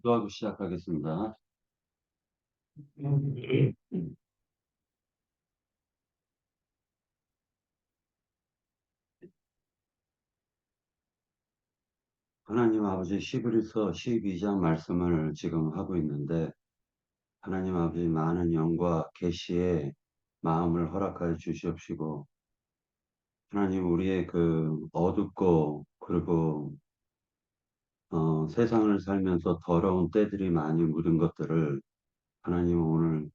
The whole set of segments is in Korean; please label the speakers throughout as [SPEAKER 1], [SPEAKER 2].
[SPEAKER 1] 기도하고 시작하겠습니다. 하나님 아버지 히브리서 12장 말씀을 지금 하고 있는데 하나님 아버지 많은 영과 계시의 마음을 허락하여 주시옵시고 하나님 우리의 그 어둡고 그리고 세상을 살면서 더러운 때들이 많이 묻은 것들을 하나님 오늘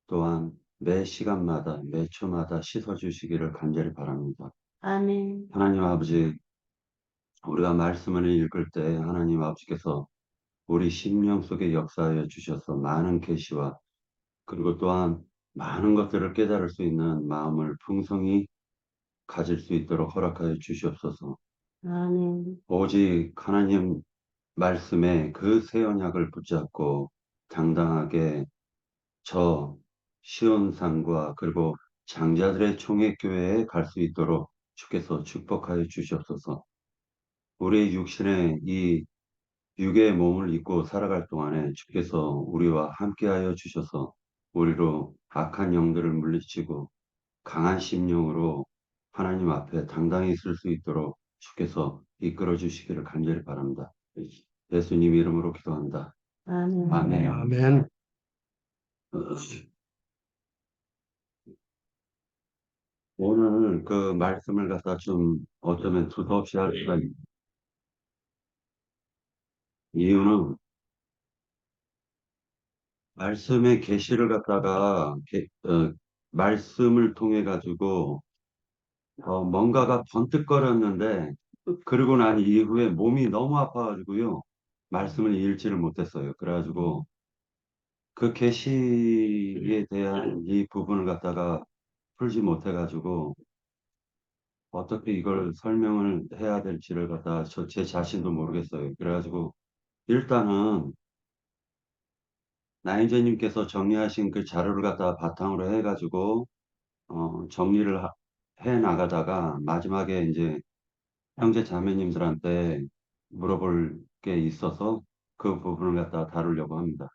[SPEAKER 1] 또한 매 시간마다 매 초마다 씻어주시기를 간절히 바랍니다.
[SPEAKER 2] 아멘.
[SPEAKER 1] 하나님 아버지 우리가 말씀을 읽을 때 하나님 아버지께서 우리 심령 속에 역사하여 주셔서 많은 계시와 그리고 또한 많은 것들을 깨달을 수 있는 마음을 풍성히 가질 수 있도록 허락하여 주시옵소서.
[SPEAKER 2] 아멘.
[SPEAKER 1] 오직 하나님 말씀에 그 새 언약을 붙잡고 당당하게 저 시온산과 그리고 장자들의 총회교회에 갈 수 있도록 주께서 축복하여 주시옵소서. 우리의 육신의 이 육의 몸을 입고 살아갈 동안에 주께서 우리와 함께하여 주셔서 우리로 악한 영들을 물리치고 강한 심령으로 하나님 앞에 당당히 있을 수 있도록 주께서 이끌어 주시기를 간절히 바랍니다. 예수님 이름으로 기도합니다.
[SPEAKER 2] 아멘.
[SPEAKER 1] 아멘.
[SPEAKER 3] 아멘.
[SPEAKER 1] 오늘 그 말씀을 갖다 좀 어쩌면 두서없이 할 수가 있는 이유는 말씀의 계시를 갖다가 말씀을 통해 가지고 뭔가가 번뜩거렸는데 그러고 난 이후에 몸이 너무 아파가지고요 말씀을 읽지를 못했어요. 그래가지고 그 계시에 대한 이 부분을 갖다가 풀지 못해가지고 어떻게 이걸 설명을 해야 될지를 갖다가 제 자신도 모르겠어요. 그래가지고 일단은 나인제님께서 정리하신 그 자료를 갖다가 바탕으로 해가지고 정리를 해 나가다가 마지막에 이제 형제 자매님들한테 물어볼 게 있어서 그 부분을 갖다 다루려고 합니다.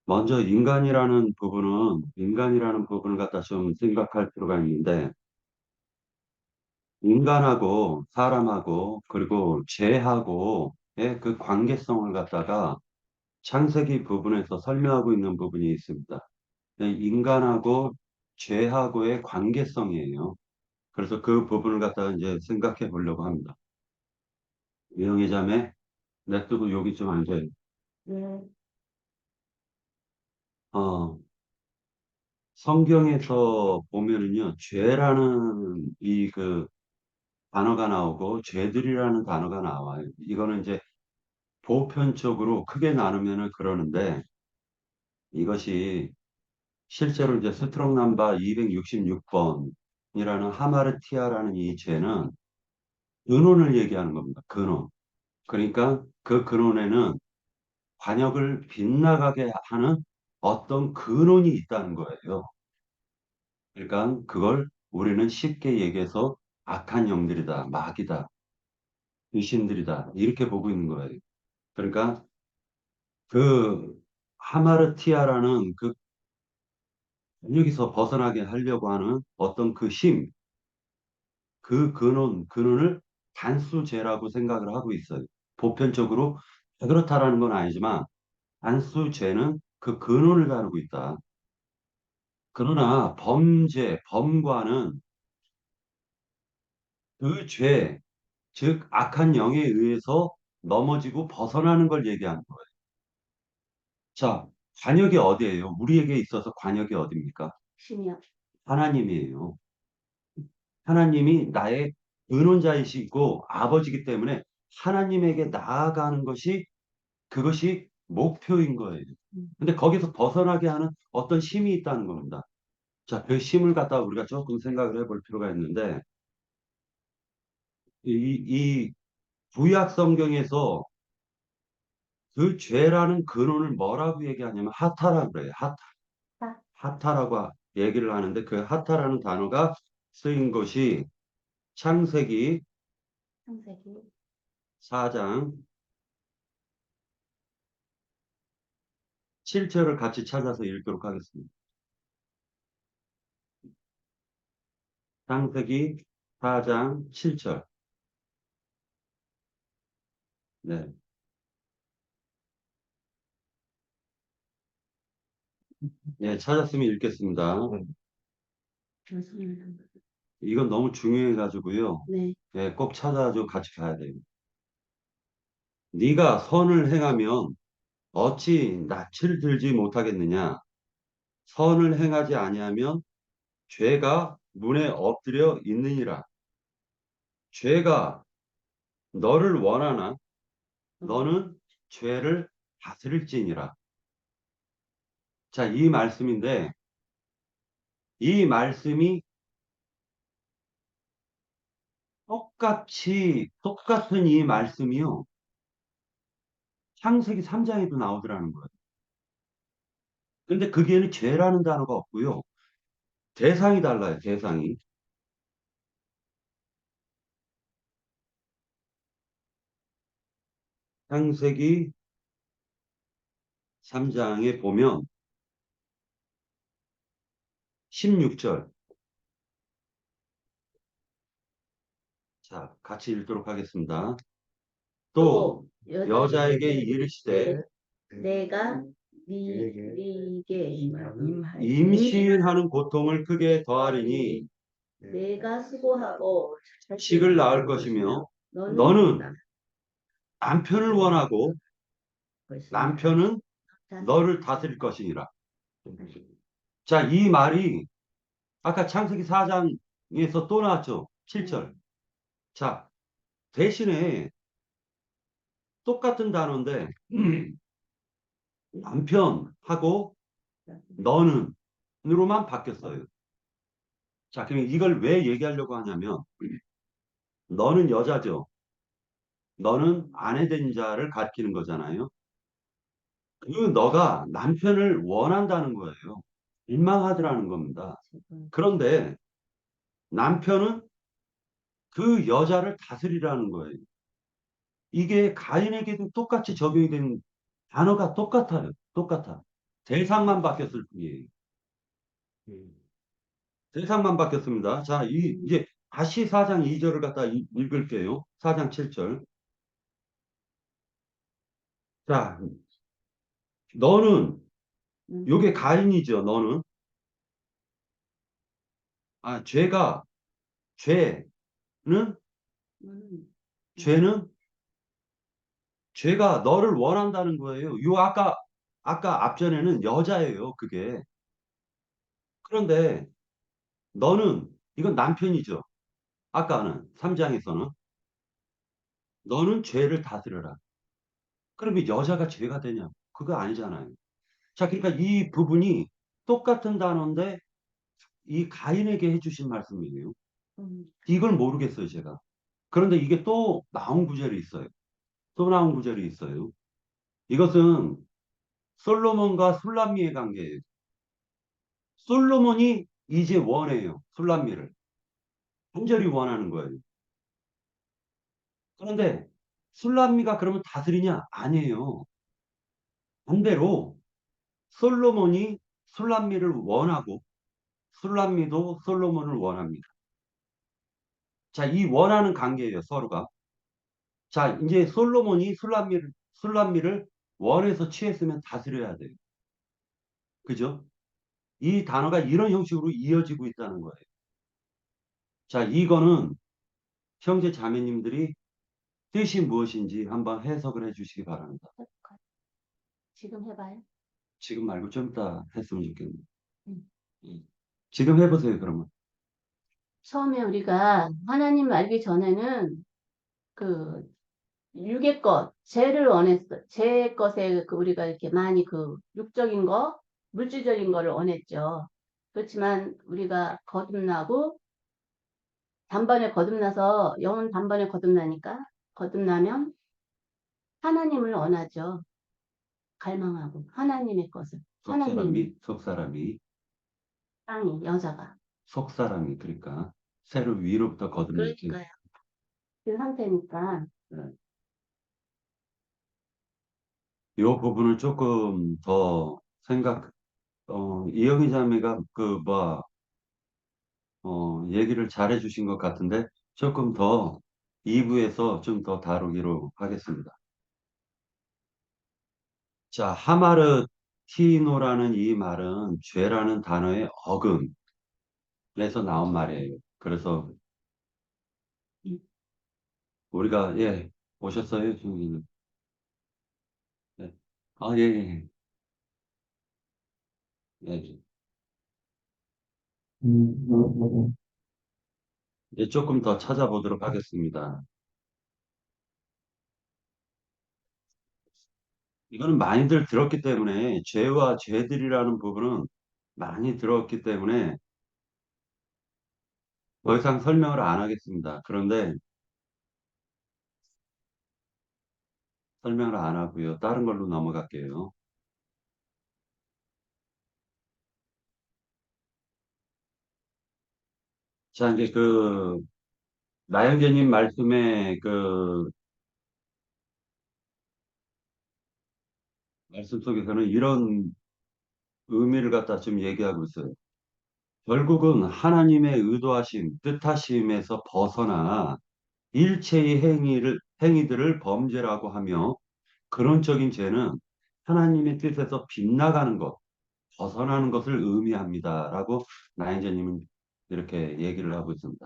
[SPEAKER 1] 먼저 인간이라는 부분을 갖다 좀 생각할 필요가 있는데, 인간하고 사람하고 그리고 죄하고의 그 관계성을 갖다가 창세기 부분에서 설명하고 있는 부분이 있습니다. 인간하고 죄하고의 관계성이에요. 그래서 그 부분을 갖다가 이제 생각해 보려고 합니다. 유영희 자매, 냅두고 여기 좀 앉아요.
[SPEAKER 2] 네.
[SPEAKER 1] 어, 성경에서 보면은요, 죄라는 이 그 단어가 나오고 죄들이라는 단어가 나와요. 이거는 이제 보편적으로 크게 나누면은 그러는데 이것이 실제로 이제 스트롱 넘버 266번이라는 하마르티아라는 이 죄는 근원을 얘기하는 겁니다. 근원. 그러니까 그 근원에는 관역을 빗나가게 하는 어떤 근원이 있다는 거예요. 그러니까 그걸 우리는 쉽게 얘기해서 악한 영들이다, 마귀다, 귀신들이다 이렇게 보고 있는 거예요. 그러니까 그 하마르티아라는 그 여기서 벗어나게 하려고 하는 어떤 그 힘, 그 근원을 단수죄라고 생각을 하고 있어요. 보편적으로 그렇다라는 건 아니지만 단수죄는 그 근원을 다루고 있다. 그러나 범죄, 범과는 그 죄, 즉 악한 영에 의해서 넘어지고 벗어나는 걸 얘기하는 거예요. 자, 관역이 어디예요? 우리에게 있어서 관역이 어디입니까?
[SPEAKER 2] 신이요.
[SPEAKER 1] 하나님이에요. 하나님이 나의 근원자이시고 아버지이기 때문에 하나님에게 나아가는 것이 그것이 목표인 거예요. 근데 거기서 벗어나게 하는 어떤 힘이 있다는 겁니다. 자, 그 힘을 갖다 우리가 조금 생각을 해볼 필요가 있는데 이 구약 성경에서 그 죄라는 근원을 뭐라고 얘기하냐면 하타라고 그래요.
[SPEAKER 2] 아,
[SPEAKER 1] 하타라고 얘기를 하는데 그 하타라는 단어가 쓰인 것이 창세기
[SPEAKER 2] 창세기
[SPEAKER 1] 4장 7절을 같이 찾아서 읽도록 하겠습니다. 창세기 4장 7절. 네. 네, 찾았으면 읽겠습니다.
[SPEAKER 2] 교수님.
[SPEAKER 1] 이건 너무 중요해가지고요.
[SPEAKER 2] 네.
[SPEAKER 1] 네, 꼭 찾아줘 같이 가야 돼요. 네가 선을 행하면 어찌 낯을 들지 못하겠느냐? 선을 행하지 아니하면 죄가 문에 엎드려 있느니라. 죄가 너를 원하나 너는 죄를 다스릴지니라. 자, 이 말씀인데 이 말씀이 똑같은 이 말씀이요. 창세기 3장에도 나오더라는 거예요. 근데 거기에는 죄라는 단어가 없고요. 대상이 달라요, 대상이. 창세기 3장에 보면 16절. 자, 같이 읽도록 하겠습니다. 또 여자에게 이르시되
[SPEAKER 2] 내가 네게
[SPEAKER 1] 임신하는 고통을 크게 더하리니
[SPEAKER 2] 내가 수고하고
[SPEAKER 1] 자식을 낳을 것이며 너는 남편을 원하고 남편은 너를 다스릴 것이니라. 자, 이 말이 아까 창세기 4장에서 또 나왔죠. 7절. 자, 대신에 똑같은 단어인데 남편하고 너는으로만 바뀌었어요. 자, 그럼 이걸 왜 얘기하려고 하냐면 너는 여자죠. 너는 아내 된 자를 가리키는 거잖아요. 그 너가 남편을 원한다는 거예요. 민망하더라는 겁니다. 그런데 남편은 그 여자를 다스리라는 거예요. 이게 가인에게도 똑같이 적용이 된 단어가 똑같아요. 똑같아. 대상만 바뀌었을 뿐이에요. 대상만 바뀌었습니다. 자, 이제 다시 4장 2절을 갖다 읽을게요. 4장 7절. 자, 너는 요게 가인이죠. 너는 죄가 죄는 죄는 죄가 너를 원한다는 거예요. 요 아까 앞전에는 여자예요. 그게. 그런데 너는 이건 남편이죠. 아까는 3장에서는 너는 죄를 다스려라. 그러면 여자가 죄가 되냐? 그거 아니잖아요. 자, 그러니까 이 부분이 똑같은 단어인데 이 가인에게 해주신 말씀이에요. 이걸 모르겠어요, 제가. 그런데 이게 또 나온 구절이 있어요. 또 나온 구절이 있어요. 이것은 솔로몬과 술람미의 관계예요. 솔로몬이 이제 원해요. 술람미를. 간절히 원하는 거예요. 그런데 술람미가 그러면 다스리냐? 아니에요. 반대로 솔로몬이 술람미를 원하고 술람미도 솔로몬을 원합니다. 자, 이 원하는 관계예요, 서로가. 자, 이제 솔로몬이 술람미를 원해서 취했으면 다스려야 돼요. 그죠? 이 단어가 이런 형식으로 이어지고 있다는 거예요. 자, 이거는 형제 자매님들이 뜻이 무엇인지 한번 해석을 해 주시기 바랍니다.
[SPEAKER 2] 지금 해봐요.
[SPEAKER 1] 지금 말고 좀 이따 했으면 좋겠네요.
[SPEAKER 2] 음.
[SPEAKER 1] 지금 해보세요, 그러면.
[SPEAKER 2] 처음에 우리가 하나님 알기 전에는 그 육의 것, 죄를 원했어. 죄 것에 우리가 이렇게 많이 그 육적인 거, 물질적인 거를 원했죠. 그렇지만 우리가 거듭나고 단번에 거듭나서 영혼 단번에 거듭나니까 거듭나면 하나님을 원하죠. 갈망하고 하나님의 것을. 하나님
[SPEAKER 1] 속사람이,
[SPEAKER 2] 땅이 여자가.
[SPEAKER 1] 속사람이, 그러니까, 새로 위로부터 거듭났지.
[SPEAKER 2] 그러니까요. 그 상태니까
[SPEAKER 1] 네. 이 부분을 조금 더 이영희 자매가 얘기를 잘해 주신 것 같은데 조금 더 2부에서 좀 더 다루기로 하겠습니다. 자, 하마르티노라는 이 말은 죄라는 단어의 어근에서 나온 말이에요. 그래서
[SPEAKER 2] 음,
[SPEAKER 1] 우리가, 예, 오셨어요, 주인님? 네. 아, 예, 예, 예. 예. 이제 조금 더 찾아보도록 하겠습니다. 이거는 많이들 들었기 때문에 죄와 죄들이라는 부분은 많이 들었기 때문에 더 이상 설명을 안 하겠습니다. 그런데 설명을 안 하고요. 다른 걸로 넘어갈게요. 자, 이제 나영재님 말씀에 말씀 속에서는 이런 의미를 갖다 좀 얘기하고 있어요. 결국은 하나님의 의도하심, 뜻하심에서 벗어나 일체의 행위들을 범죄라고 하며 근원적인 죄는 하나님의 뜻에서 빗나가는 것, 벗어나는 것을 의미합니다. 라고 나인자님은 이렇게 얘기를 하고 있습니다.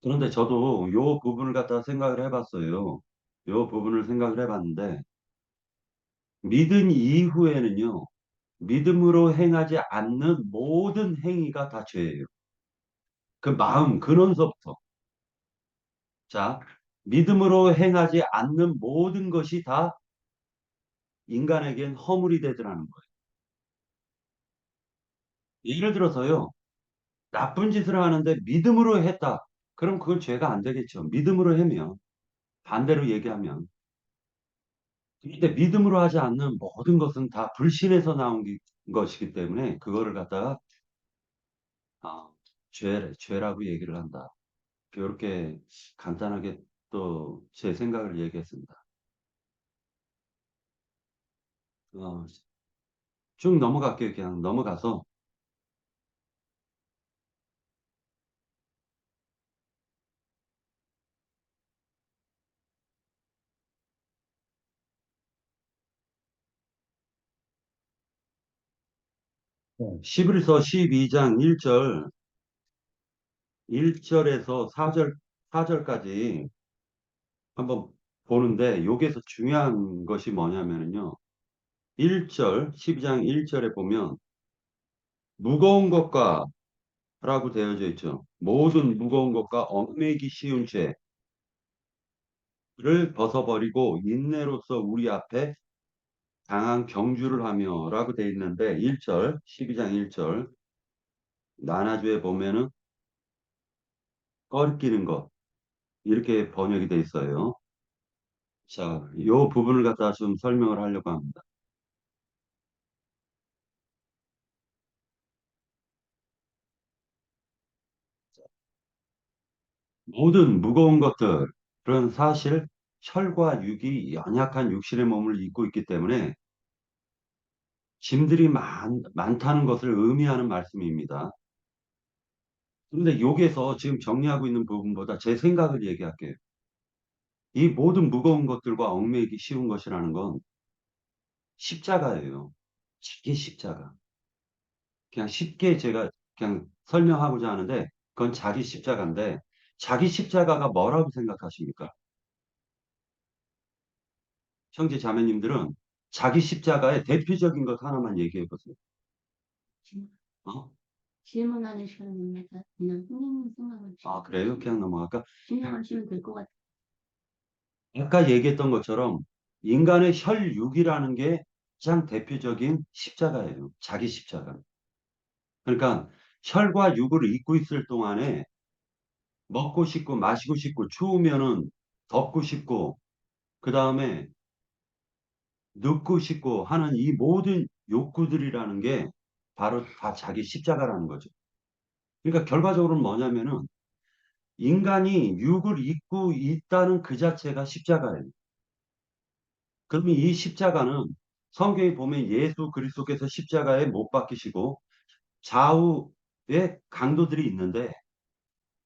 [SPEAKER 1] 그런데 저도 요 부분을 갖다 생각을 해봤어요. 요 부분을 생각을 해봤는데, 믿은 이후에는요, 믿음으로 행하지 않는 모든 행위가 다 죄예요. 그 마음, 근원서부터. 자, 믿음으로 행하지 않는 모든 것이 다 인간에겐 허물이 되더라는 거예요. 예를 들어서요, 나쁜 짓을 하는데 믿음으로 했다. 그럼 그건 죄가 안 되겠죠. 믿음으로 하면. 반대로 얘기하면. 근데 믿음으로 하지 않는 모든 것은 다 불신에서 나온 것이기 때문에 그거를 갖다가 아, 죄라고 얘기를 한다. 이렇게 간단하게 또 제 생각을 얘기했습니다. 어, 쭉 넘어갈게요. 그냥 넘어가서 11서 12장 1절에서 4절까지 한번 보는데 여기에서 중요한 것이 뭐냐면요. 12장 1절에 보면 무거운 것과 라고 되어져 있죠. 모든 무거운 것과 얽매이기 쉬운 죄를 벗어버리고 인내로서 우리 앞에 강한 경주를 하며 라고 되어 있는데 1절, 12장 1절 난아주에 보면은 꺼리끼는 것 이렇게 번역이 되어 있어요. 자, 이 부분을 갖다 좀 설명을 하려고 합니다. 모든 무거운 것들은 사실 혈과 육이 연약한 육신의 몸을 입고 있기 때문에 짐들이 많다는 것을 의미하는 말씀입니다. 그런데 여기에서 지금 정리하고 있는 부분보다 제 생각을 얘기할게요. 이 모든 무거운 것들과 얽매이기 쉬운 것이라는 건 십자가예요. 자기 십자가. 그냥 쉽게 제가 그냥 설명하고자 하는데 그건 자기 십자가인데 자기 십자가가 뭐라고 생각하십니까? 형제 자매님들은 자기 십자가의 대표적인 것 하나만 얘기해 보세요. 어?
[SPEAKER 2] 질문하는 시간입니다. 그냥 선생님 생각을
[SPEAKER 1] 아, 그래요? 그냥 넘어갈까?
[SPEAKER 2] 진행하시면 될 것 같아요.
[SPEAKER 1] 아까 얘기했던 것처럼 인간의 혈육이라는 게 가장 대표적인 십자가예요. 자기 십자가. 그러니까 혈과 육을 입고 있을 동안에 먹고 싶고 마시고 싶고 추우면은 덮고 싶고 그 다음에 눕고 싶고 하는 이 모든 욕구들이라는 게 바로 다 자기 십자가라는 거죠. 그러니까 결과적으로는 뭐냐면은 인간이 육을 입고 있다는 그 자체가 십자가예요. 그러면 이 십자가는 성경에 보면 예수 그리스도께서 십자가에 못 박히시고 좌우에 강도들이 있는데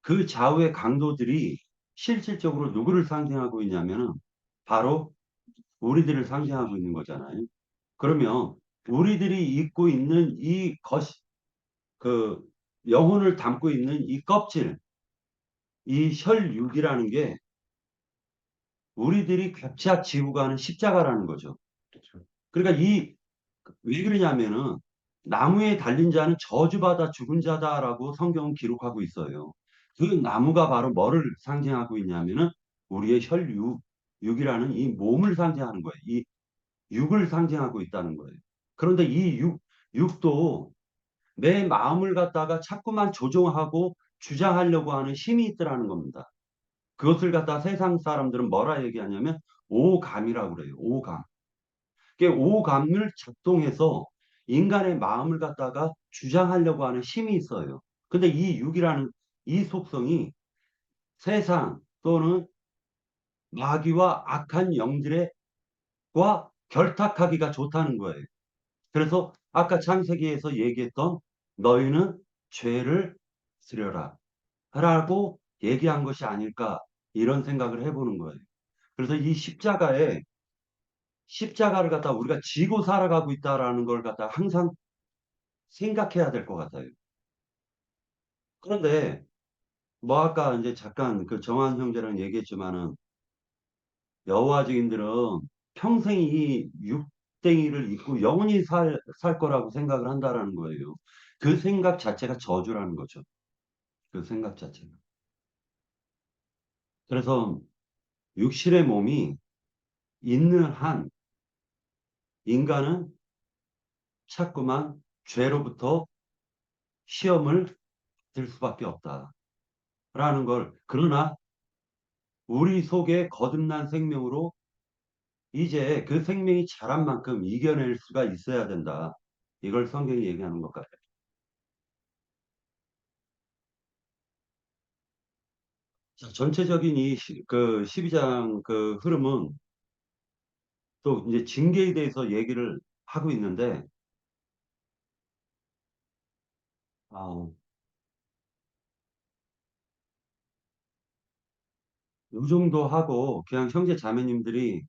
[SPEAKER 1] 그 좌우의 강도들이 실질적으로 누구를 상징하고 있냐면은 바로 우리들을 상징하고 있는 거잖아요. 그러면 우리들이 입고 있는 이 그 영혼을 담고 있는 이 껍질, 이 혈육이라는 게 우리들이 겹쳐 지고 가는 십자가라는 거죠.
[SPEAKER 3] 그렇죠.
[SPEAKER 1] 그러니까 왜 그러냐면은 나무에 달린 자는 저주받아 죽은 자다라고 성경은 기록하고 있어요. 그 나무가 바로 뭐를 상징하고 있냐면은 우리의 육이라는 이 몸을 상징하는 거예요. 이 육을 상징하고 있다는 거예요. 그런데 육도 내 마음을 갖다가 자꾸만 조종하고 주장하려고 하는 힘이 있더라는 겁니다. 그것을 갖다 세상 사람들은 뭐라 얘기하냐면 오감이라고 그래요. 오감. 그 오감을 작동해서 인간의 마음을 갖다가 주장하려고 하는 힘이 있어요. 근데 이 육이라는 이 속성이 세상 또는 마귀와 악한 영들과 결탁하기가 좋다는 거예요. 그래서 아까 창세기에서 얘기했던 너희는 죄를 지려라 라고 얘기한 것이 아닐까 이런 생각을 해보는 거예요. 그래서 이 십자가를 갖다 우리가 지고 살아가고 있다라는 걸 갖다 항상 생각해야 될 것 같아요. 그런데 뭐 아까 이제 잠깐 그 정한 형제랑 얘기했지만은 여호와 증인들은 평생 이 육댕이를 입고 영원히 살 거라고 생각을 한다라는 거예요. 그 생각 자체가 저주라는 거죠. 그 생각 자체가. 그래서 육신의 몸이 있는 한 인간은 자꾸만 죄로부터 시험을 받을 수밖에 없다라는 걸 그러나 우리 속에 거듭난 생명으로 이제 그 생명이 자란 만큼 이겨낼 수가 있어야 된다. 이걸 성경이 얘기하는 것 같아요. 자, 전체적인 그 12장 그 흐름은 또 이제 징계에 대해서 얘기를 하고 있는데, 아, 요 정도 하고 그냥 형제 자매님들이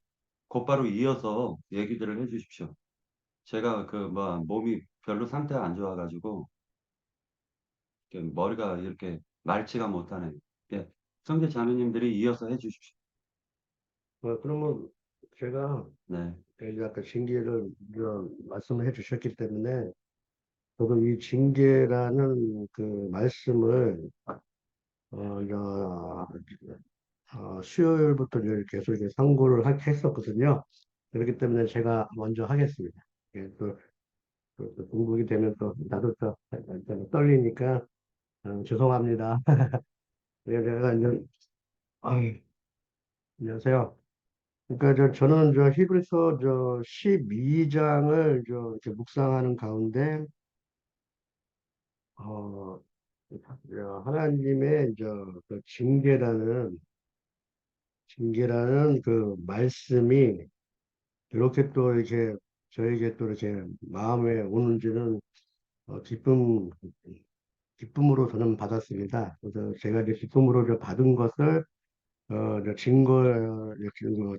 [SPEAKER 1] 곧바로 이어서 얘기들을 해 주십시오. 제가 그 뭐 몸이 별로 상태가 안 좋아가지고 이렇게 머리가 이렇게 맑지가 못하네. 예, 형제 자매님들이 이어서 해 주십시오.
[SPEAKER 3] 그러면 제가
[SPEAKER 1] 네.
[SPEAKER 3] 이제 아까 징계를 말씀을 해주셨기 때문에 저도 이 징계라는 그 말씀을 어, 저, 수요일부터 이제 계속 이렇게 상고를 했었거든요. 그렇기 때문에 제가 먼저 하겠습니다. 예, 또 중복이 되면 또 나도 또 떨리니까 죄송합니다. 내가 이제 아유, 안녕하세요. 그러니까 저는 히브리서 12장을 이렇게 묵상하는 가운데 어, 하나님의 그 징계라는 그 말씀이 이렇게 또 이렇게 저에게 또 이렇게 마음에 오는지는 기쁨으로 저는 받았습니다. 그래서 제가 이제 기쁨으로 받은 것을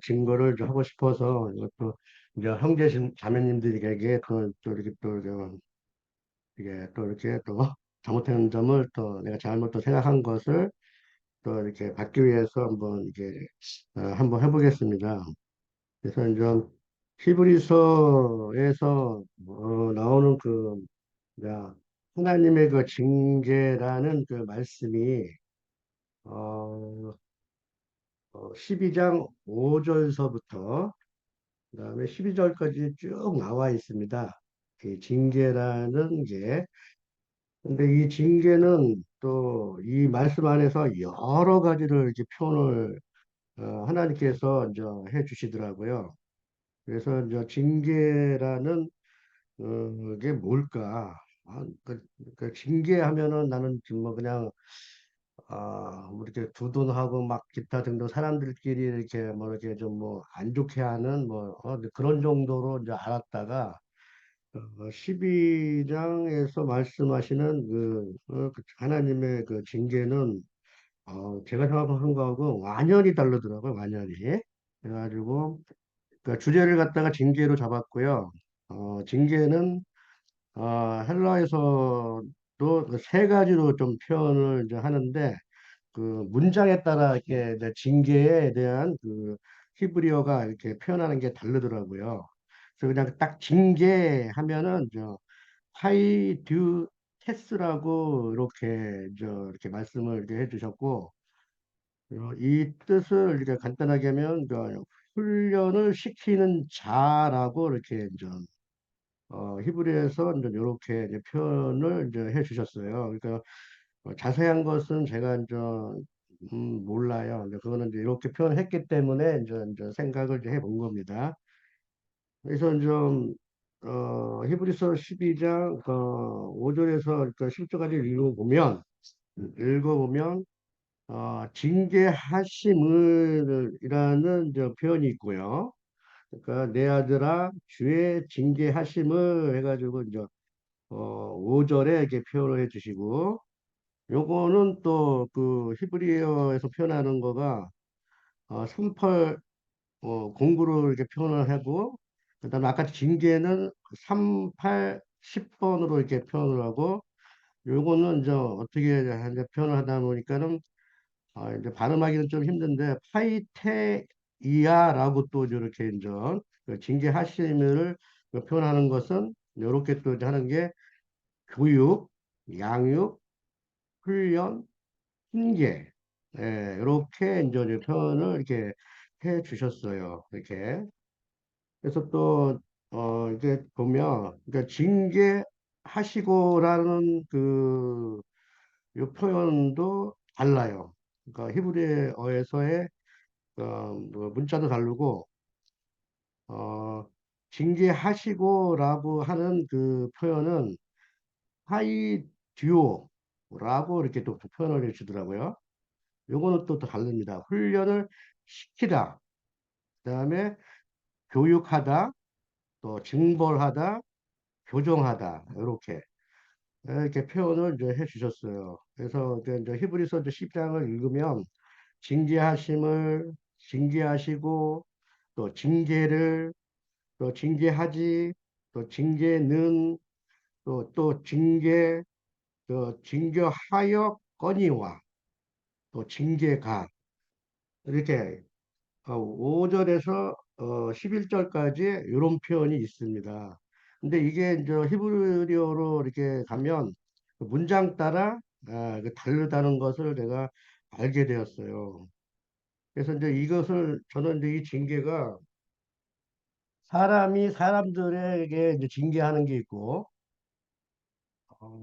[SPEAKER 3] 증거를 좀 하고 싶어서 이것도 이제 형제 자매님들에게 또 이렇게 이게 또 이렇게 또 잘못한 점을 또 내가 잘못 또 생각한 것을 또 이렇게 받기 위해서 한번 이게 한번 해보겠습니다. 그래서 이제 히브리서에서 나오는 야, 하나님의 그 징계라는 그 말씀이 어, 12장 5절서부터 그다음에 12절까지 쭉 나와 있습니다. 이 징계라는 게 근데 이 징계는 또 이 말씀 안에서 여러 가지를 이렇게 표현을 하나님께서 이제 해 주시더라고요. 그래서 이제 징계라는 게 뭘까? 그 징계하면은 나는 지금 뭐 그냥 뭐 이렇게 두둔하고 막 기타 등등 사람들끼리 이렇게 뭐 이렇게 좀 뭐 안 좋게 하는 뭐 그런 정도로 이제 알았다가 12장에서 말씀하시는 그 하나님의 그 징계는 제가 생각한 거하고 완전히 다르더라고요, 완전히. 그래가지고 그 주제를 갖다가 징계로 잡았고요. 징계는 헬라에서도 그세 가지로 좀 표현을 이제 하는데 그 문장에 따라 이렇게 이제 징계에 대한 그 히브리어가 이렇게 표현하는 게 다르더라고요. 그래서 그냥 딱 징계하면은 파이듀테스라고 이렇게 말씀을 이렇게 해주셨고 이 뜻을 이렇게 간단하게 하면 훈련을 시키는 자라고 이렇게 이제 히브리에서 이제 이렇게 이제 표현을 이제 해주셨어요. 그러니까 자세한 것은 제가 이제 몰라요. 이제 그거는 이제 이렇게 표현했기 때문에 이제 생각을 이제 해본 겁니다. 그래서 좀 히브리서 12장 5절에서 10절까지 읽어보면 징계하심을이라는 표현이 있고요. 그러니까 내 아들아 주의 징계하심을 해가지고 이제 5절에 이렇게 표현을 해주시고 요거는 또 그 히브리어에서 표현하는 거가 38 공구를 이렇게 표현을 하고 그다음에 아까 징계는 38, 10번으로 이렇게 표현을 하고 요거는 이제 어떻게 이제 표현을 하다 보니까는 이제 발음하기는 좀 힘든데 파이테이아라고 또 이렇게 이제 그 징계하심을 표현하는 것은 이렇게 또 이제 하는 게 교육, 양육, 훈련, 훈계 이렇게 이제 표현을 이렇게 해 주셨어요. 이렇게 그래서 또 이제 보면 그러니까 징계하시고라는 요 표현도 달라요. 그러니까 히브리어에서의 뭐 문자도 다르고 어, 징계하시고라고 하는 그 표현은 하이듀오라고 이렇게 또 표현을 해주더라고요. 요거는 또 다릅니다. 훈련을 시키다, 그다음에 교육하다, 또 징벌하다, 교정하다 이렇게 표현을 이제 해주셨어요. 그래서 이제 히브리서 이제 10장을 읽으면 징계하시고 또 징계를 또 징계하지 또 징계는 또 징계 또 징계하였거니와 또 징계가 이렇게 5절에서 11절까지 이런 표현이 있습니다. 근데 이게 이제 히브리어로 이렇게 가면 그 문장 따라 그 다르다는 것을 내가 알게 되었어요. 그래서 이제 이것을 저는 이제 이 징계가 사람이 사람들에게 이제 징계하는 게 있고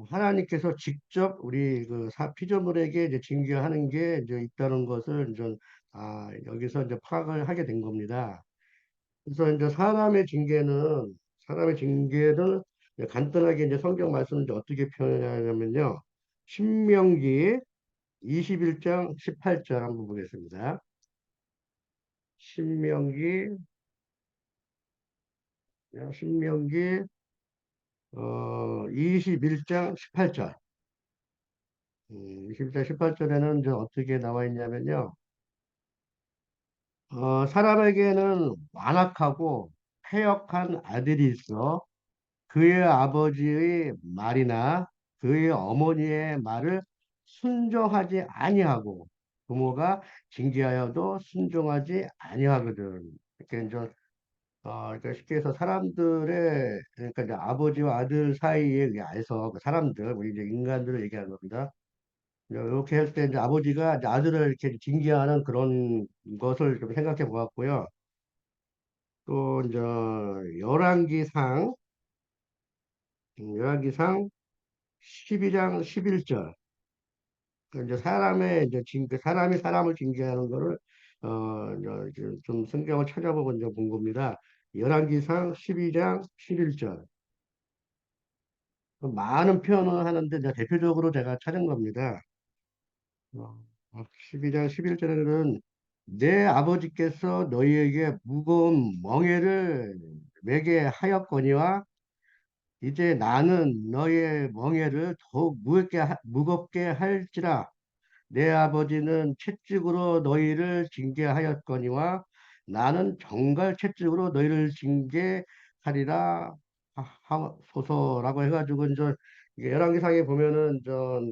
[SPEAKER 3] 하나님께서 직접 우리 그 피조물에게 이제 징계하는 게 이제 있다는 것을 이제 여기서 이제 파악을 하게 된 겁니다. 그래서 이제 사람의 징계를 이제 간단하게 이제 성경 말씀을 이제 어떻게 표현하냐면요. 신명기 21장 18절 한번 보겠습니다. 신명기, 신명기, 21장 18절. 21장 18절에는 이제 어떻게 나와 있냐면요. 사람에게는 완악하고 패역한 아들이 있어 그의 아버지의 말이나 그의 어머니의 말을 순종하지 아니하고 부모가 징계하여도 순종하지 아니하거든. 이렇게 이제 그러니까 쉽게 해서 사람들의 그러니까 이제 아버지와 아들 사이에 의해서 그 사람들 우리 이제 인간들을 얘기하는 겁니다. 이렇게 할 때 이제 아버지가 이제 아들을 이렇게 징계하는 그런 것을 좀 생각해 보았고요. 또 이제 열왕기상 열왕기상 12장 11절. 그 이제 사람이 사람을 징계하는 거를, 이제 좀 성경을 찾아보고 이제 본 겁니다. 열왕기상 12장 11절. 많은 표현을 하는데 이제 대표적으로 제가 찾은 겁니다. 12장 11절에는 내 아버지께서 너희에게 무거운 멍에를 매게 하였거니와 이제 나는 너희의 멍에를 더욱 무겁게 할지라. 내 아버지는 채찍으로 너희를 징계하였거니와 나는 정갈 채찍으로 너희를 징계하리라 하소서라고 해가지고 이제 이게 열왕기상에 보면은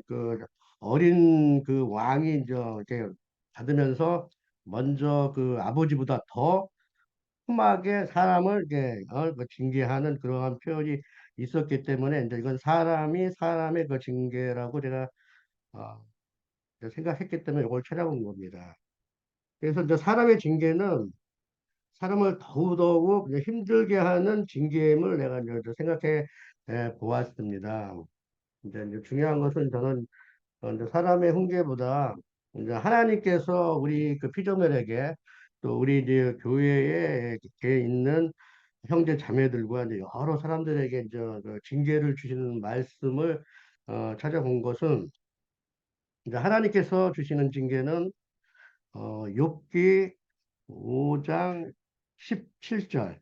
[SPEAKER 3] 그 어린 그 왕이 이제 이렇게 받으면서 먼저 그 아버지보다 더 험하게 사람을 이렇게 그 징계하는 그러한 표현이 있었기 때문에 이제 이건 사람이 사람의 그 징계라고 제가 어, 생각했기 때문에 이걸 찾아본 겁니다. 그래서 이제 사람의 징계는 사람을 더더욱 이제 힘들게 하는 징계임을 내가 이제 생각해 보았습니다. 이제 중요한 것은 저는 이제 사람의 훈계보다 이제 하나님께서 우리 그 피조물에게 또 우리 이제 교회에 이렇게 있는 형제 자매들과 이제 여러 사람들에게 이제 그 징계를 주시는 말씀을 찾아본 것은 이제 하나님께서 주시는 징계는 욥기 5장 17절,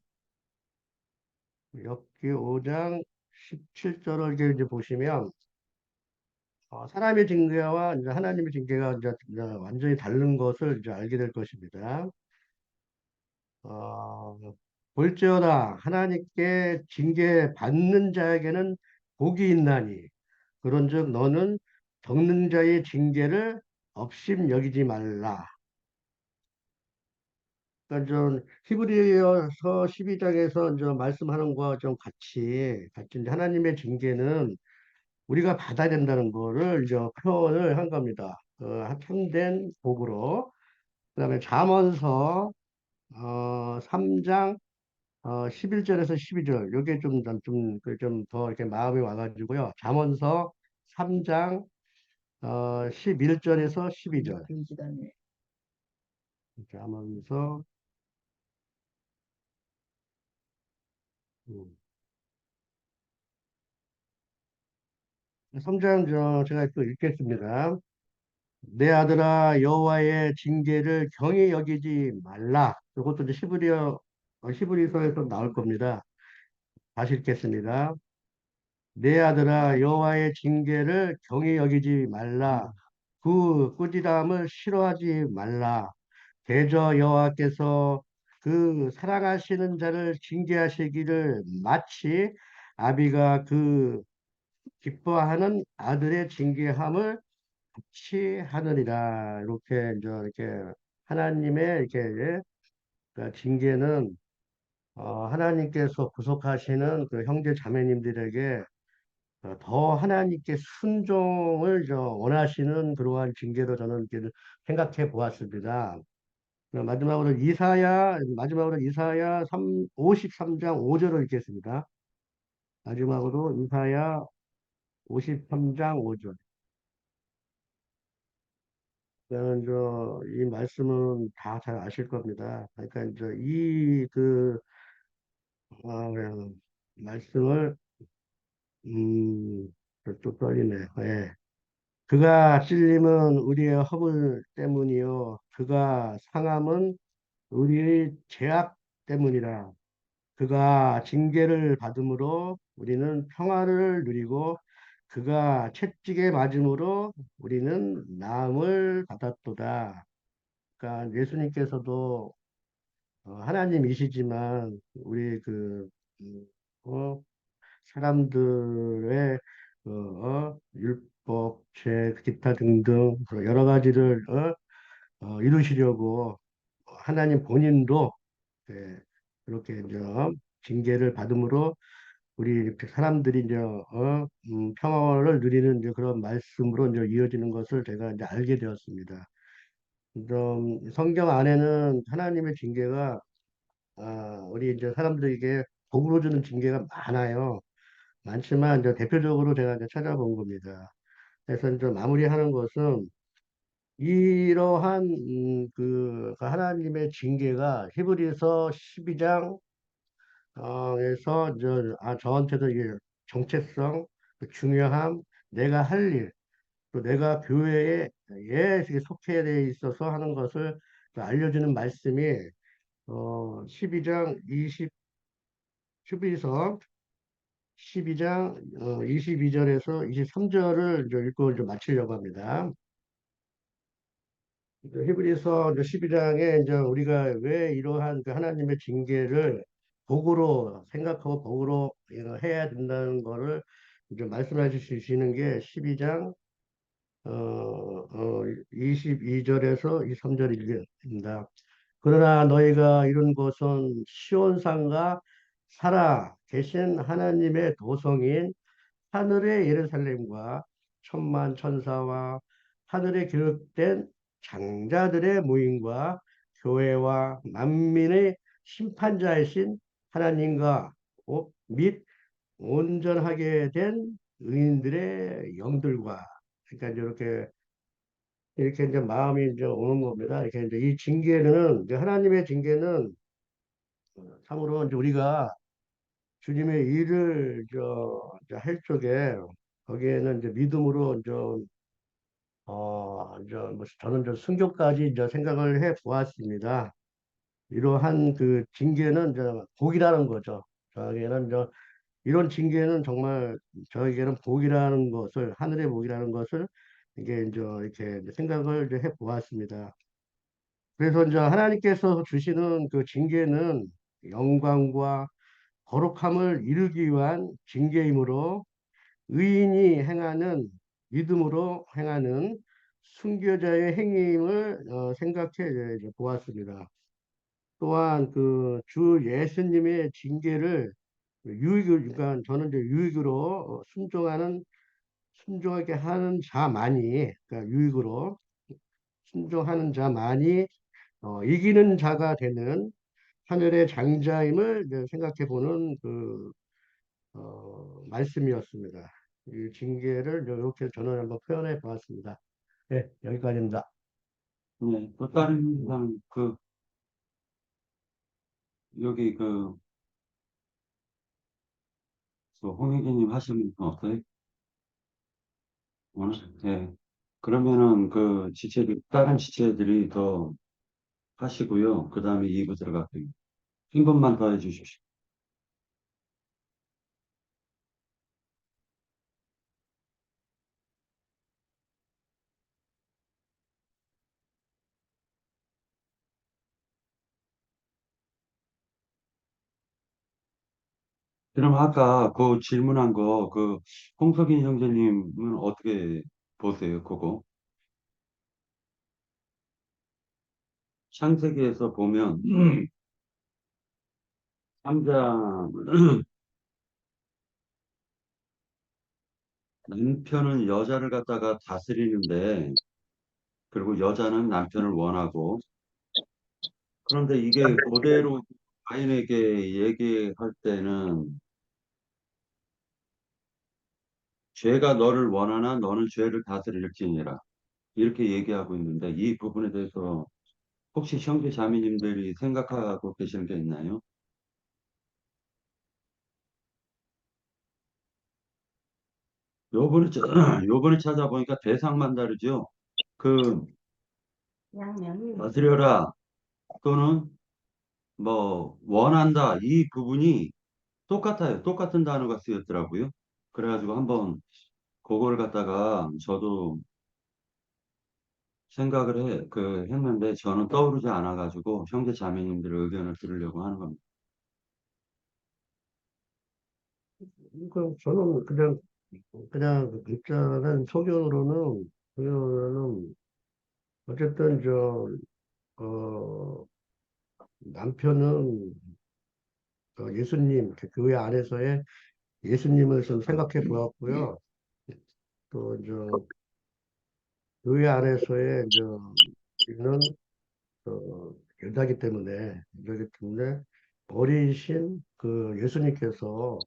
[SPEAKER 3] 욥기 5장 17절을 이제 보시면 사람의 징계와 이제 하나님의 징계가 이제 완전히 다른 것을 이제 알게 될 것입니다. 어, 볼지어다 하나님께 징계 받는 자에게는 복이 있나니 그런즉 너는 적는 자의 징계를 업심 여기지 말라. 그러니까 좀 히브리서 12장에서 이제 말씀하는 거와 좀 같이 이제 하나님의 징계는 우리가 받아야 된다는 거를 이제 표현을 한 겁니다. 참된 복으로. 그다음에 잠언서 3장 11절에서 12절 요게 좀더 이렇게 마음이 와가지고요. 잠언서 3장 11절에서 12절. 잠언서 3장 제가 또 읽겠습니다. 내 아들아 여호와의 징계를 경히 여기지 말라. 이것도 이제 히브리서에서 나올 겁니다. 다시 읽겠습니다. 내 아들아 여호와의 징계를 경히 여기지 말라. 그 꾸지람을 싫어하지 말라. 대저 여호와께서 그 사랑하시는 자를 징계하시기를 마치 아비가 그 기뻐하는 아들의 징계함을 같이 하느니라. 이렇게 이제 이렇게 하나님의 이렇게 그 징계는 하나님께서 구속하시는 그 형제 자매님들에게 더 하나님께 순종을 원하시는 그러한 징계로 저는 이렇게 생각해 보았습니다. 마지막으로 이사야 53장 5절을 읽겠습니다. 마지막으로 이사야 53장 5절. 이 말씀은 다 잘 아실 겁니다. 그러니까 이제 말씀을, 또 떨리네. 예. 그가 찔림은 우리의 허물 때문이요. 그가 상함은 우리의 죄악 때문이라. 그가 징계를 받음으로 우리는 평화를 누리고 그가 채찍에 맞음으로 우리는 나음을 받았도다. 그러니까 예수님께서도 하나님이시지만 우리 음, 어, 사람들의 율법, 죄, 기타 등등 여러 가지를 이루시려고 하나님 본인도 예, 그렇게 이제 징계를 받음으로 우리 이렇게 사람들이 이제 평화를 누리는 이제 그런 말씀으로 이제 이어지는 것을 제가 이제 알게 되었습니다. 좀 성경 안에는 하나님의 징계가 우리 이제 사람들에게 복으로 주는 징계가 많아요. 많지만 이제 대표적으로 제가 이제 찾아본 겁니다. 그래서 이제 마무리하는 것은 이러한 그 하나님의 징계가 히브리서 12장 에서 저한테도 이게 정체성, 그 중요함, 내가 할 일, 또 내가 교회에 이렇게 속해에 있어서 하는 것을 알려주는 말씀이 12장 12서 12장 22절에서 23절을 이제 읽고 좀 마치려고 합니다. 히브리서 12장에 이제 우리가 왜 이러한 그 하나님의 징계를 복으로 생각하고 복으로 이거 해야 된다는 거를 이제 말씀해 주시는 게 12장 22절에서 23절입니다. 그러나 너희가 이룬 것은 시온산과 살아 계신 하나님의 도성인 하늘의 예루살렘과 천만 천사와 하늘에 기록된 장자들의 모임과 교회와 만민의 심판자이신 하나님과 및 온전하게 된 의인들의 영들과 그러니까 이렇게 이제 마음이 이제 오는 겁니다. 이렇게 이제 이 징계는 이제 하나님의 징계는 참으로 이제 우리가 주님의 일을 할 적에 거기에는 이제 믿음으로 이제 뭐 저는 순교까지 이제 생각을 해 보았습니다. 이러한 그 징계는 이제 복이라는 거죠. 저에게는 이런 징계는 정말 저에게는 복이라는 것을 하늘의 복이라는 것을 이게 이제 이렇게 생각을 이제 해 보았습니다. 그래서 이제 하나님께서 주시는 그 징계는 영광과 거룩함을 이루기 위한 징계이므로 의인이 행하는 믿음으로 행하는 순교자의 행위임을 생각해 이제 보았습니다. 또한 그 주 예수님의 징계를 그러니까 저는 이제 유익으로 순종하게 하는 자만이, 그러니까 유익으로 순종하는 자만이 이기는 자가 되는 하늘의 장자임을 이제 생각해 보는 말씀이었습니다. 이 징계를 이렇게 저는 한번 표현해 보았습니다. 네, 여기까지입니다.
[SPEAKER 1] 네, 또 다른 사람, 여기 홍익이님 하시는 분 없어요? 오늘? 네. 그러면은 다른 지체들이 더 하시고요. 그 다음에 2부 들어갈게요. 한 번만 더 해주십시오. 그럼 아까 그 질문한 홍석인 형제님은 어떻게 보세요, 그거? 창세기에서 보면, 남자, 남편은 여자를 갖다가 다스리는데, 그리고 여자는 남편을 원하고, 그런데 이게 그대로 가인에게 얘기할 때는, 죄가 너를 원하나 너는 죄를 다스릴지니라. 이렇게 얘기하고 있는데, 이 부분에 대해서 혹시 형제 자매님들이 생각하고 계시는 게 있나요? 요번에, 요번에 찾아보니까 대상만 다르죠. 그,
[SPEAKER 2] 양면이
[SPEAKER 1] 다스려라 또는 원한다. 이 부분이 똑같아요. 똑같은 단어가 쓰였더라고요. 그래가지고 한번 그거를 갖다가 저도 했는데 저는 떠오르지 않아가지고 형제 자매님들의 의견을 들으려고 하는 겁니다.
[SPEAKER 3] 저는 그냥 일단은 소견으로는 어쨌든 어, 남편은 예수님, 그 교회 안에서의 예수님을 좀 생각해 보았고요. 또 교회 안에서의 있는 여자기 때문에 어리신 그 예수님께서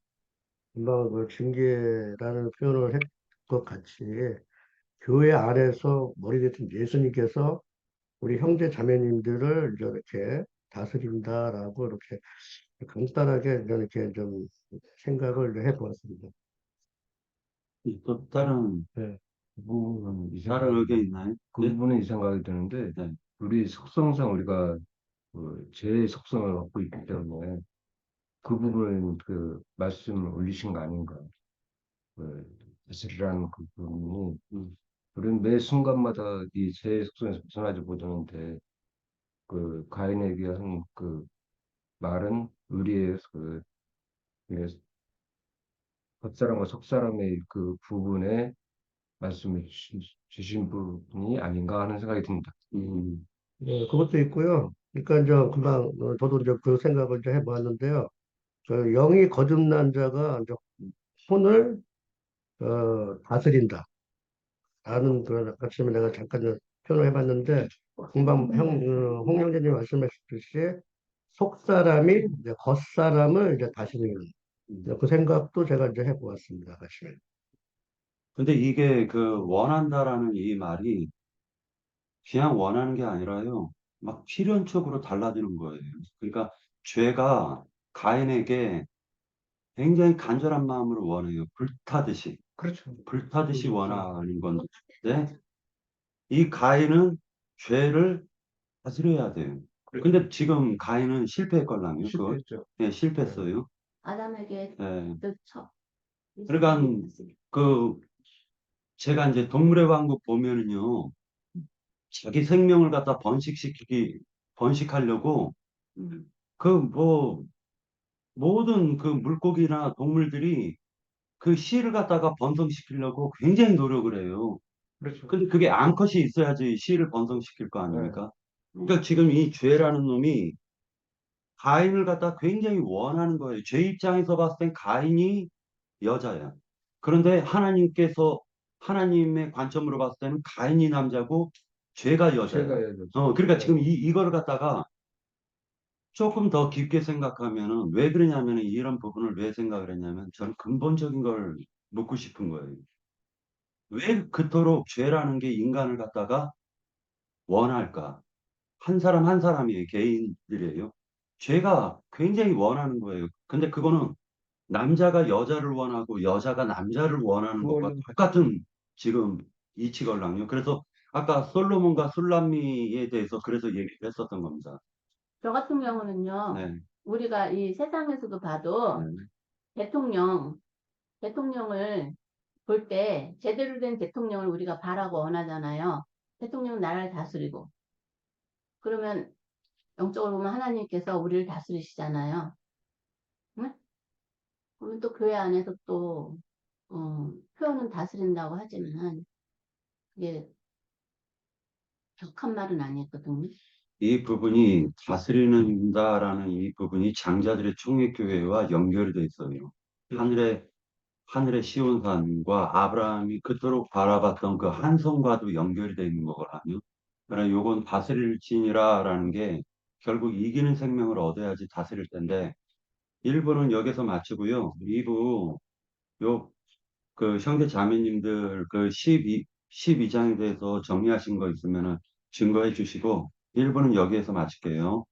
[SPEAKER 3] 금방 그 징계라는 표현을 했 것 같이 교회 안에서 머리 대신 예수님께서 우리 형제 자매님들을 이렇게 다스린다라고 이렇게 간단하게 이렇게 좀 생각을 해보았습니다.
[SPEAKER 1] 또 다른
[SPEAKER 3] 네.
[SPEAKER 4] 그 부분은 이
[SPEAKER 1] 다른
[SPEAKER 4] 생각이
[SPEAKER 1] 의견 있나요?
[SPEAKER 4] 그
[SPEAKER 1] 네?
[SPEAKER 4] 부분은 이 생각이 드는데
[SPEAKER 1] 네.
[SPEAKER 4] 우리 속성상 우리가 제 속성을 갖고 있기 때문에 그 부분은 그 말씀을 올리신 거 아닌가. 다스리라는 그 부분이
[SPEAKER 1] 음,
[SPEAKER 4] 우리는 매 순간마다 이 제 속성에서 벗어나지 못하는데 그 가인에게 한 그 말은 우리의 그 예, 겉사람과 속사람의 그 부분에 말씀을 주신 부분이 아닌가 하는 생각이 듭니다.
[SPEAKER 1] 음,
[SPEAKER 3] 네, 그것도 있고요. 그러니까 이제 금방 저도 이제 그 생각을 이제 해보았는데요. 그 영이 거듭난 자가 이제 혼을 다스린다. 라는 그 아침에 내가 잠깐 표현을 해봤는데 금방 홍 형제님 말씀하셨듯이 속 사람이 이제 겉 사람을 이제 다스리는
[SPEAKER 1] 음.
[SPEAKER 3] 그 생각도 제가 이제 해보았습니다. 아침에.
[SPEAKER 1] 근데 이게 그 원한다라는 이 말이 그냥 원하는 게 아니라요. 막 필연적으로 달라지는 거예요. 그러니까 죄가 가인에게 굉장히 간절한 마음으로 원해요. 불타듯이.
[SPEAKER 4] 그렇죠.
[SPEAKER 1] 불타듯이
[SPEAKER 4] 그렇죠.
[SPEAKER 1] 원하는 건데, 이 가인은 죄를 다스려야 돼요. 근데 지금 가인은 실패했걸랑요. 그걸.
[SPEAKER 4] 실패했죠.
[SPEAKER 1] 네, 실패했어요.
[SPEAKER 2] 아담에게
[SPEAKER 1] 네.
[SPEAKER 2] 그렇죠.
[SPEAKER 1] 그러니까 그 제가 이제 동물의 왕국 보면은요. 자기 생명을 갖다 번식하려고 그 뭐 모든 그 물고기나 동물들이 그 씨를 갖다가 번성시키려고 굉장히 노력을 해요.
[SPEAKER 4] 그렇죠.
[SPEAKER 1] 근데 그게 암컷이 있어야지 씨를 번성시킬 거
[SPEAKER 4] 네.
[SPEAKER 1] 아닙니까? 그러니까 지금 이 죄라는 놈이 가인을 갖다 굉장히 원하는 거예요. 죄 입장에서 봤을 땐 가인이 여자야. 그런데 하나님의 관점으로 봤을 때는 가인이 남자고 죄가 여자야.
[SPEAKER 4] 제가 해야 되죠.
[SPEAKER 1] 그러니까
[SPEAKER 4] 네.
[SPEAKER 1] 지금 이거를 갖다가 조금 더 깊게 생각하면은 왜 그러냐면은 이런 부분을 왜 생각을 했냐면 저는 근본적인 걸 묻고 싶은 거예요. 왜 그토록 죄라는 게 인간을 갖다가 원할까? 한 사람 한 사람이 개인들이에요. 죄가 굉장히 원하는 거예요. 근데 그거는 남자가 여자를 원하고 여자가 남자를 원하는 것과
[SPEAKER 4] 그걸로
[SPEAKER 1] 똑같은 지금 이치걸랑요. 그래서 아까 솔로몬과 술람미에 대해서 그래서 얘기를 했었던 겁니다.
[SPEAKER 2] 저 같은 경우는요,
[SPEAKER 1] 네.
[SPEAKER 2] 우리가 이 세상에서도 봐도
[SPEAKER 1] 네.
[SPEAKER 2] 대통령을 볼 때 제대로 된 대통령을 우리가 바라고 원하잖아요. 대통령은 나라를 다스리고. 그러면 영적으로 보면 하나님께서 우리를 다스리시잖아요. 응? 그러면 또 교회 안에서 또 표현은 다스린다고 하지만 그게 격한 말은 아니었거든요.
[SPEAKER 1] 이 부분이 다스리는다라는 이 부분이 장자들의 총회교회와 연결이 돼 있어요. 하늘의 시온산과 아브라함이 그토록 바라봤던 그 한성과도 연결이 돼 있는 거거든요. 그러나 요건 다스릴지니라라는 게 결국 이기는 생명을 얻어야지 다스릴 텐데 1부는 여기서 마치고요. 2부 요 그 형제 자매님들 그 12장에 대해서 정리하신 거 있으면은 증거해 주시고 1부는 여기에서 마칠게요.